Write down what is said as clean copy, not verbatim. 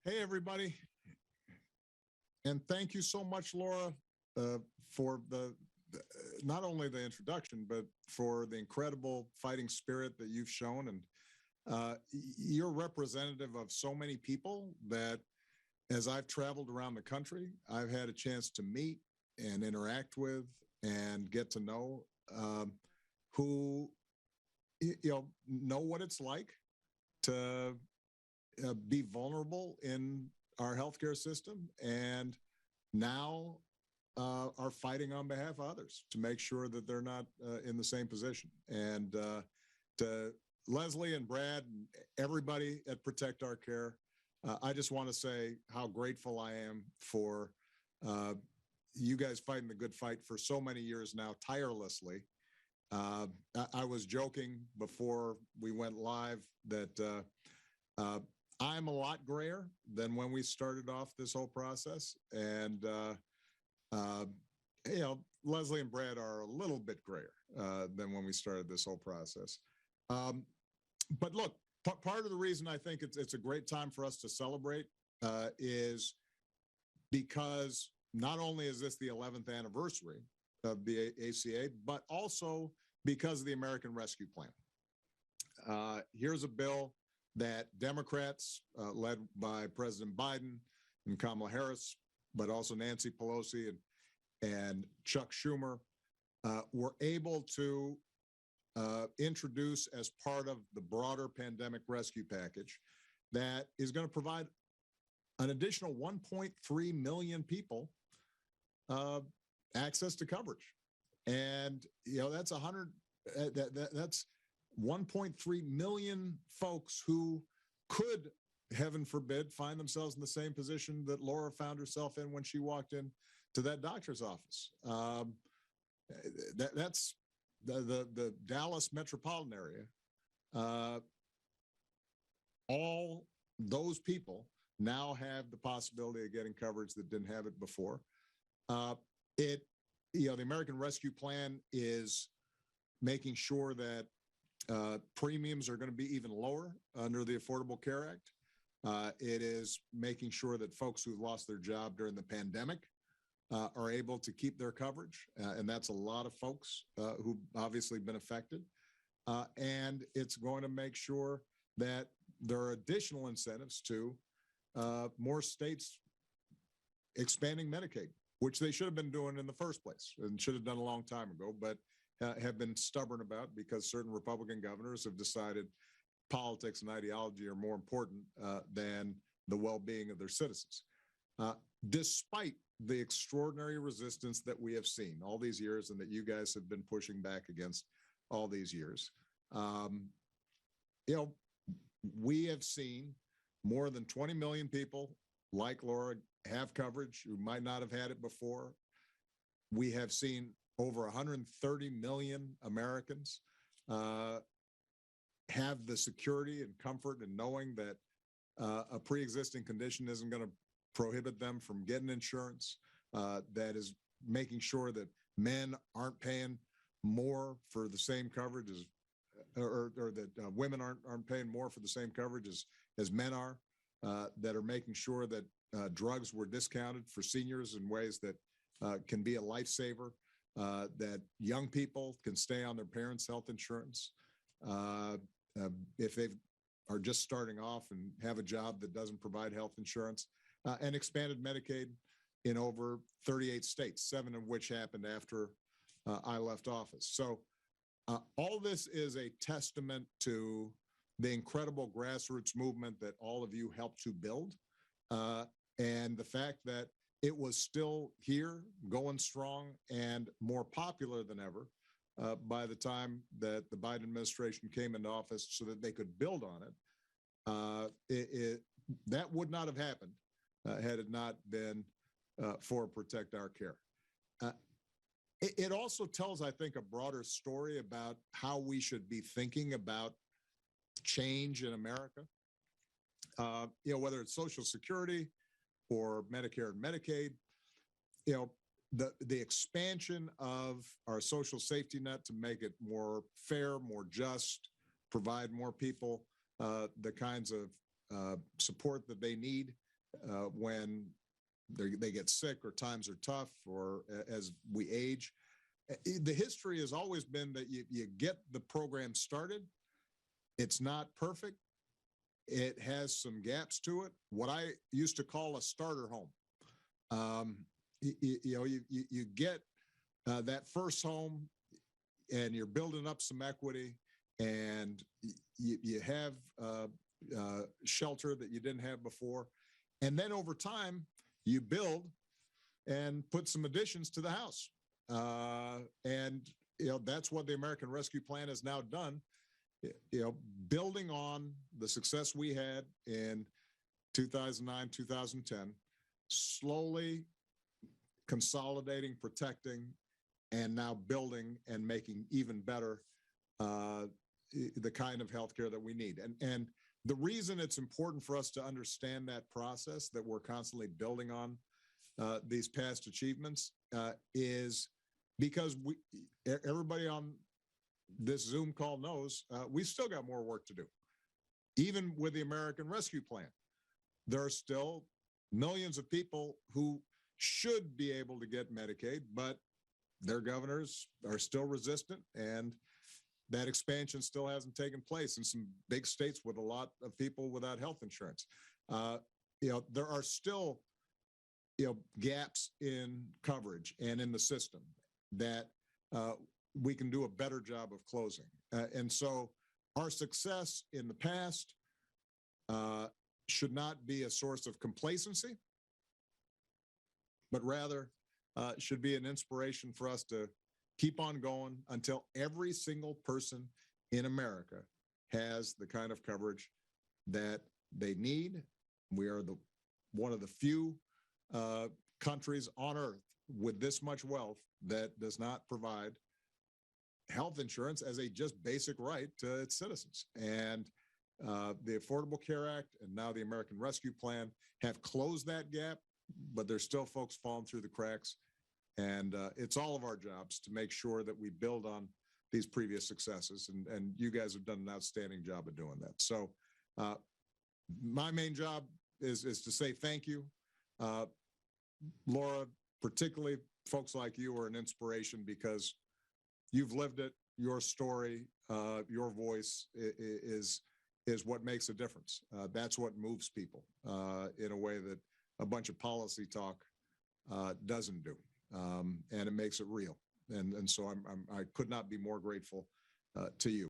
Hey, everybody. And thank you so much, Laura, for not only the introduction, but for the incredible fighting spirit that you've shown. And you're representative of so many people that as I've traveled around the country, I've had a chance to meet and interact with and get to know who know what it's like to be vulnerable in our healthcare system and now are fighting on behalf of others to make sure that they're not in the same position. And to Leslie and Brad and everybody at Protect Our Care, I just want to say how grateful I am for you guys fighting the good fight for so many years now, tirelessly. Uh, I was joking before we went live that uh, I'm a lot grayer than when we started off this whole process. And, uh, Leslie and Brad are a little bit grayer than when we started this whole process. Um, but look, part of the reason I think it's a great time for us to celebrate is because not only is this the 11th anniversary of the ACA, but also because of the American Rescue Plan. Here's a bill that Democrats, led by President Biden and Kamala Harris, but also Nancy Pelosi and Chuck Schumer, were able to introduce as part of the broader pandemic rescue package that is going to provide an additional 1.3 million people access to coverage. And, that's 100, that's 1.3 million folks who could, heaven forbid, find themselves in the same position that Laura found herself in when she walked in to that doctor's office. That's the Dallas metropolitan area. All those people now have the possibility of getting coverage that didn't have it before. The American Rescue Plan is making sure that premiums are going to be even lower under the Affordable Care Act. It is making sure that folks who've lost their job during the pandemic are able to keep their coverage. And that's a lot of folks who've obviously been affected. And it's going to make sure that there are additional incentives to more states expanding Medicaid, which they should have been doing in the first place and should have done a long time ago, but have been stubborn about because certain Republican governors have decided politics and ideology are more important than the well-being of their citizens. Despite the extraordinary resistance that we have seen all these years and that you guys have been pushing back against all these years, we have seen more than 20 million people like Laura have coverage who might not have had it before. We have seen over 130 million Americans have the security and comfort in knowing that a pre-existing condition isn't going to prohibit them from getting insurance, that is making sure that men aren't paying more for the same coverage as, or that women aren't paying more for the same coverage as men are, that are making sure that drugs were discounted for seniors in ways that can be a lifesaver, that young people can stay on their parents' health insurance if they are just starting off and have a job that doesn't provide health insurance, and expanded Medicaid in over 38 states, 7 of which happened after I left office. So all this is a testament to the incredible grassroots movement that all of you helped to build, and the fact that it was still here, going strong, and more popular than ever by the time that the Biden administration came into office so that they could build on it. That would not have happened had it not been for Protect Our Care. It also tells, I think, a broader story about how we should be thinking about change in America. Whether it's Social Security or Medicare and Medicaid, the expansion of our social safety net to make it more fair, more just, provide more people the kinds of support that they need when they get sick or times are tough or as we age. The history has always been that you get the program started. It's not perfect. It has some gaps to it. What I used to call a starter home. You get that first home and you're building up some equity and you have shelter that you didn't have before. And then over time, you build and put some additions to the house. And that's what the American Rescue Plan has now done. Building on the success we had in 2009, 2010, slowly consolidating, protecting, and now building and making even better the kind of healthcare that we need. And the reason it's important for us to understand that process that we're constantly building on these past achievements is because everybody on this Zoom call knows we've still got more work to do. Even with the American Rescue Plan, there are still millions of people who should be able to get Medicaid, but their governors are still resistant, and that expansion still hasn't taken place in some big states with a lot of people without health insurance. There are still gaps in coverage and in the system that we can do a better job of closing. And so our success in the past should not be a source of complacency, but rather should be an inspiration for us to keep on going until every single person in America has the kind of coverage that they need. We are one of the few countries on earth with this much wealth that does not provide health insurance as a just basic right to its citizens. And the Affordable Care Act and now the American Rescue Plan have closed that gap, but there's still folks falling through the cracks. And it's all of our jobs to make sure that we build on these previous successes. And you guys have done an outstanding job of doing that. So my main job is to say thank you. Laura, particularly folks like you are an inspiration because you've lived it. Your story, your voice is what makes a difference. That's what moves people in a way that a bunch of policy talk doesn't do. And it makes it real. And so I could not be more grateful to you.